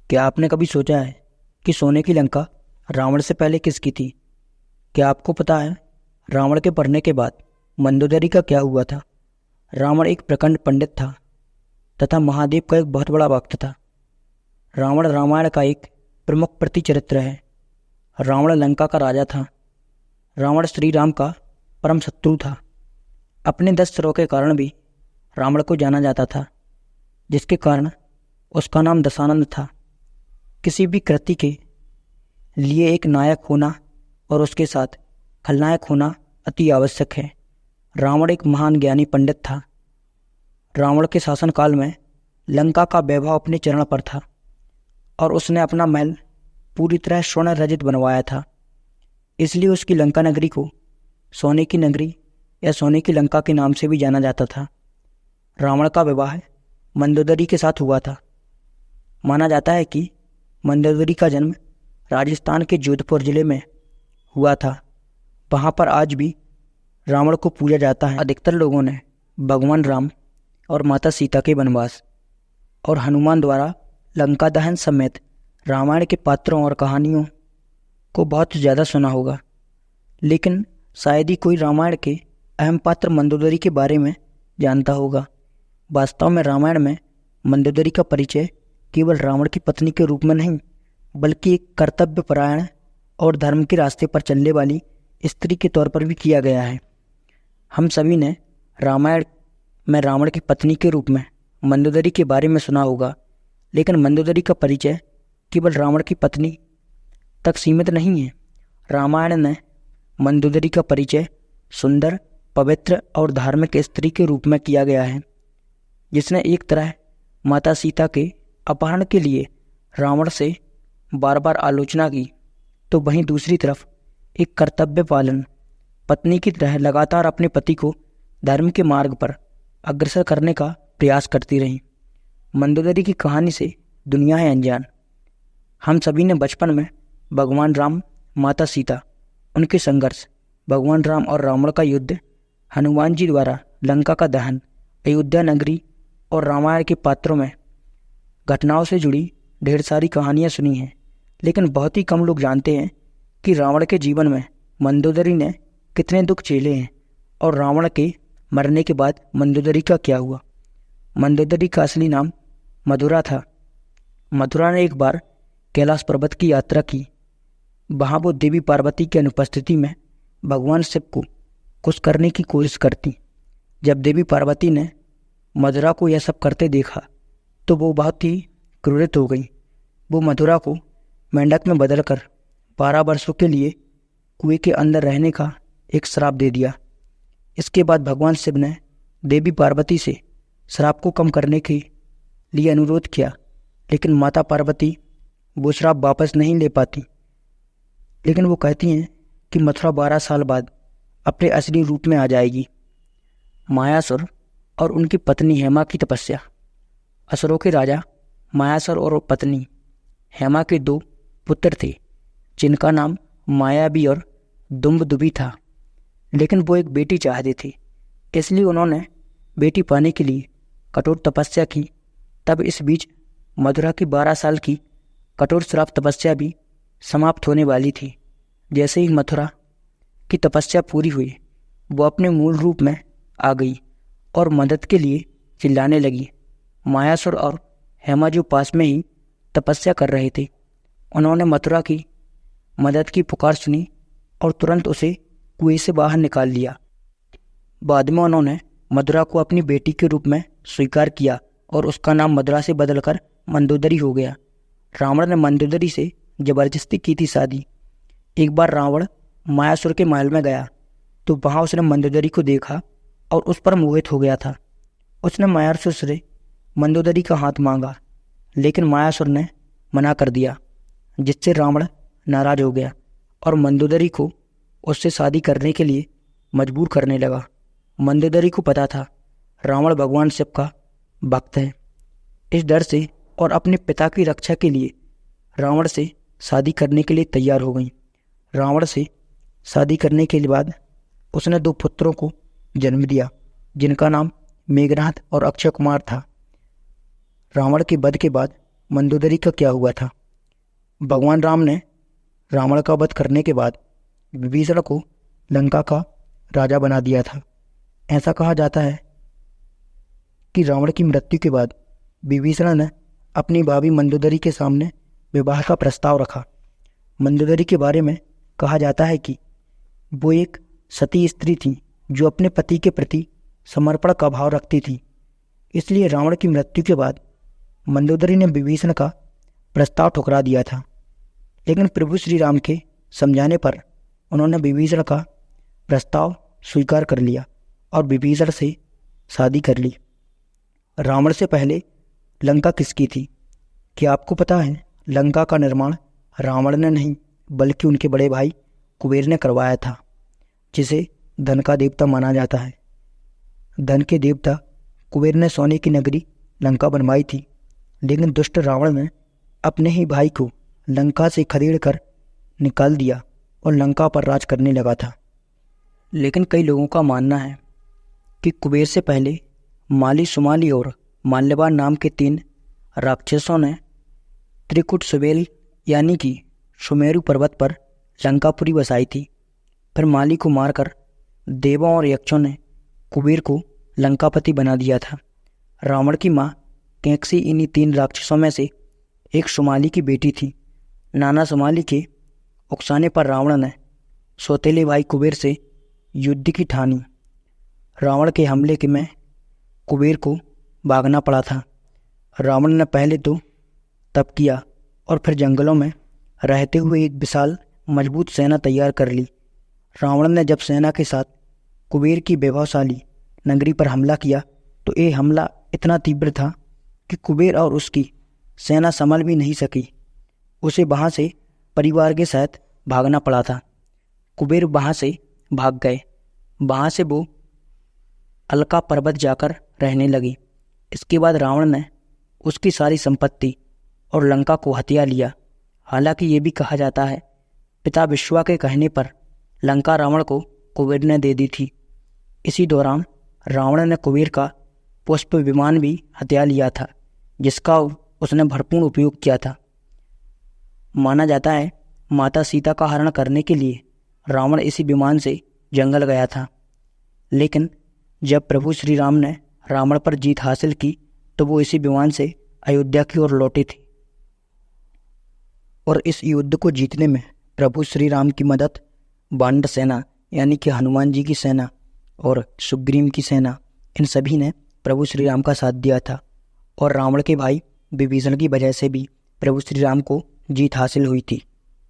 क्या आपने कभी सोचा है कि सोने की लंका रावण से पहले किसकी थी? क्या आपको पता है रावण के मरने के बाद मंदोदरी का क्या हुआ था? रावण एक प्रकांड पंडित था तथा महादेव का एक बहुत बड़ा भक्त था। रावण रामायण का एक प्रमुख प्रतिचरित्र है। रावण लंका का राजा था। रावण श्री राम का परम शत्रु था। अपने 10 सिरों के कारण भी रावण को जाना जाता था, जिसके कारण उसका नाम दशानंद था। किसी भी कृति के लिए एक नायक होना और उसके साथ खलनायक होना अति आवश्यक है। रावण एक महान ज्ञानी पंडित था। रावण के शासनकाल में लंका का वैभव अपने चरण पर था और उसने अपना महल पूरी तरह स्वर्ण रजित बनवाया था। इसलिए उसकी लंका नगरी को सोने की नगरी या सोने की लंका के नाम से भी जाना जाता था। रावण का विवाह मंदोदरी के साथ हुआ था। माना जाता है कि मंदोदरी का जन्म राजस्थान के जोधपुर जिले में हुआ था। वहाँ पर आज भी रावण को पूजा जाता है। अधिकतर लोगों ने भगवान राम और माता सीता के वनवास और हनुमान द्वारा लंका दहन समेत रामायण के पात्रों और कहानियों को बहुत ज़्यादा सुना होगा, लेकिन शायद ही कोई रामायण के अहम पात्र मंदोदरी के बारे में जानता होगा। वास्तव में रामायण में मंदोदरी का परिचय केवल रावण की पत्नी के रूप में नहीं, बल्कि एक कर्तव्यपरायण और धर्म के रास्ते पर चलने वाली स्त्री के तौर पर भी किया गया है। हम सभी ने रामायण में रावण की पत्नी के रूप में मंदोदरी के बारे में सुना होगा, लेकिन मंदोदरी का परिचय केवल रावण की पत्नी तक सीमित नहीं है। रामायण ने मंदोदरी का परिचय सुंदर, पवित्र और धार्मिक स्त्री के रूप में किया गया है, जिसने एक तरह माता सीता के अपहरण के लिए रावण से बार बार आलोचना की, तो वहीं दूसरी तरफ एक कर्तव्य पालन पत्नी की तरह लगातार अपने पति को धर्म के मार्ग पर अग्रसर करने का प्रयास करती रही। मंदोदरी की कहानी से दुनिया है अनजान। हम सभी ने बचपन में भगवान राम, माता सीता, उनके संघर्ष, भगवान राम और रावण का युद्ध, हनुमान जी द्वारा लंका का दहन, अयोध्या नगरी और रामायण के पात्रों में घटनाओं से जुड़ी ढेर सारी कहानियाँ सुनी हैं, लेकिन बहुत ही कम लोग जानते हैं कि रावण के जीवन में मंदोदरी ने कितने दुख झेले हैं और रावण के मरने के बाद मंदोदरी का क्या हुआ। मंदोदरी का असली नाम मधुरा था। मथुरा ने एक बार कैलाश पर्वत की यात्रा की। वहाँ वो देवी पार्वती की अनुपस्थिति में भगवान शिव को खुश करने की कोशिश करती। जब देवी पार्वती ने मधुरा को यह सब करते देखा तो वो बहुत ही क्रोधित हो गई। वो मथुरा को मेंढक में बदलकर 12 वर्षों के लिए कुएं के अंदर रहने का एक श्राप दे दिया। इसके बाद भगवान शिव ने देवी पार्वती से श्राप को कम करने के लिए अनुरोध किया, लेकिन माता पार्वती वो श्राप वापस नहीं ले पाती। लेकिन वो कहती हैं कि मथुरा 12 साल बाद अपने असली रूप में आ जाएगी। मायासुर और उनकी पत्नी हेमा की तपस्या। असुरों के राजा मायासुर और पत्नी हेमा के 2 पुत्र थे, जिनका नाम मायावी और दुम्बदुबी था। लेकिन वो एक बेटी चाहते थे, इसलिए उन्होंने बेटी पाने के लिए कठोर तपस्या की। तब इस बीच मथुरा की 12 साल की कठोर श्राप तपस्या भी समाप्त होने वाली थी। जैसे ही मथुरा की तपस्या पूरी हुई, वो अपने मूल रूप में आ गई और मदद के लिए चिल्लाने लगी। मायासुर और हेमा जो पास में ही तपस्या कर रहे थे, उन्होंने मथुरा की मदद की पुकार सुनी और तुरंत उसे कुएं से बाहर निकाल लिया। बाद में उन्होंने मथुरा को अपनी बेटी के रूप में स्वीकार किया और उसका नाम मथुरा से बदलकर मंदोदरी हो गया। रावण ने मंदोदरी से जबरदस्ती की थी शादी। एक बार रावण मायासुर के महल में गया तो वहाँ उसने मंदोदरी को देखा और उस पर मोहित हो गया था। उसने मायासुर से मंदोदरी का हाथ मांगा, लेकिन मायासुर ने मना कर दिया, जिससे रावण नाराज हो गया और मंदोदरी को उससे शादी करने के लिए मजबूर करने लगा। मंदोदरी को पता था रावण भगवान शिव का भक्त है। इस डर से और अपने पिता की रक्षा के लिए रावण से शादी करने के लिए तैयार हो गई। रावण से शादी करने के बाद उसने 2 पुत्रों को जन्म दिया, जिनका नाम मेघनाथ और अक्षय कुमार था। रावण के वध के बाद मंदोदरी का क्या हुआ था। भगवान राम ने रावण का वध करने के बाद विभीषण को लंका का राजा बना दिया था। ऐसा कहा जाता है कि रावण की मृत्यु के बाद विभीषण ने अपनी भाभी मंदोदरी के सामने विवाह का प्रस्ताव रखा। मंदोदरी के बारे में कहा जाता है कि वो एक सती स्त्री थी जो अपने पति के प्रति समर्पण का भाव रखती थी। इसलिए रावण की मृत्यु के बाद मंदोदरी ने विभीषण का प्रस्ताव ठुकरा दिया था, लेकिन प्रभु श्री राम के समझाने पर उन्होंने विभीषण का प्रस्ताव स्वीकार कर लिया और विभीषण से शादी कर ली। रावण से पहले लंका किसकी थी? क्या आपको पता है लंका का निर्माण रावण ने नहीं बल्कि उनके बड़े भाई कुबेर ने करवाया था, जिसे धन का देवता माना जाता है। धन के देवता कुबेर ने सोने की नगरी लंका बनवाई थी, लेकिन दुष्ट रावण ने अपने ही भाई को लंका से खदेड़ कर निकाल दिया और लंका पर राज करने लगा था। लेकिन कई लोगों का मानना है कि कुबेर से पहले माली, सुमाली और माल्यवान नाम के 3 राक्षसों ने त्रिकुट सुबेल यानी कि सुमेरु पर्वत पर लंकापुरी बसाई थी। फिर माली को मारकर देवों और यक्षों ने कुबेर को लंकापति बना दिया था। रावण की माँ कैकसी इन्हीं 3 राक्षसों में से एक सुमाली की बेटी थी। नाना सुमाली के उकसाने पर रावण ने सौतेले भाई कुबेर से युद्ध की ठानी। रावण के हमले के में कुबेर को भागना पड़ा था। रावण ने पहले तो तप किया और फिर जंगलों में रहते हुए एक विशाल मजबूत सेना तैयार कर ली। रावण ने जब सेना के साथ कुबेर की वैभवशाली नगरी पर हमला किया तो ये हमला इतना तीव्र था कि कुबेर और उसकी सेना संभल भी नहीं सकी। उसे वहाँ से परिवार के साथ भागना पड़ा था। कुबेर वहाँ से भाग गए। वहाँ से वो अलका पर्वत जाकर रहने लगी। इसके बाद रावण ने उसकी सारी संपत्ति और लंका को हथिया लिया। हालांकि ये भी कहा जाता है पिता विश्वा के कहने पर लंका रावण को कुबेर ने दे दी थी। इसी दौरान रावण ने कुबेर का पुष्प विमान भी हथिया लिया था, जिसका उसने भरपूर उपयोग किया था। माना जाता है माता सीता का हरण करने के लिए रावण इसी विमान से जंगल गया था, लेकिन जब प्रभु श्री राम ने रावण पर जीत हासिल की तो वो इसी विमान से अयोध्या की ओर लौटे थे। और इस युद्ध को जीतने में प्रभु श्री राम की मदद वानर सेना यानी कि हनुमान जी की सेना और सुग्रीव की सेना, इन सभी ने प्रभु श्री राम का साथ दिया था। और रावण के भाई विभीषण की वजह से भी प्रभु श्री राम को जीत हासिल हुई थी।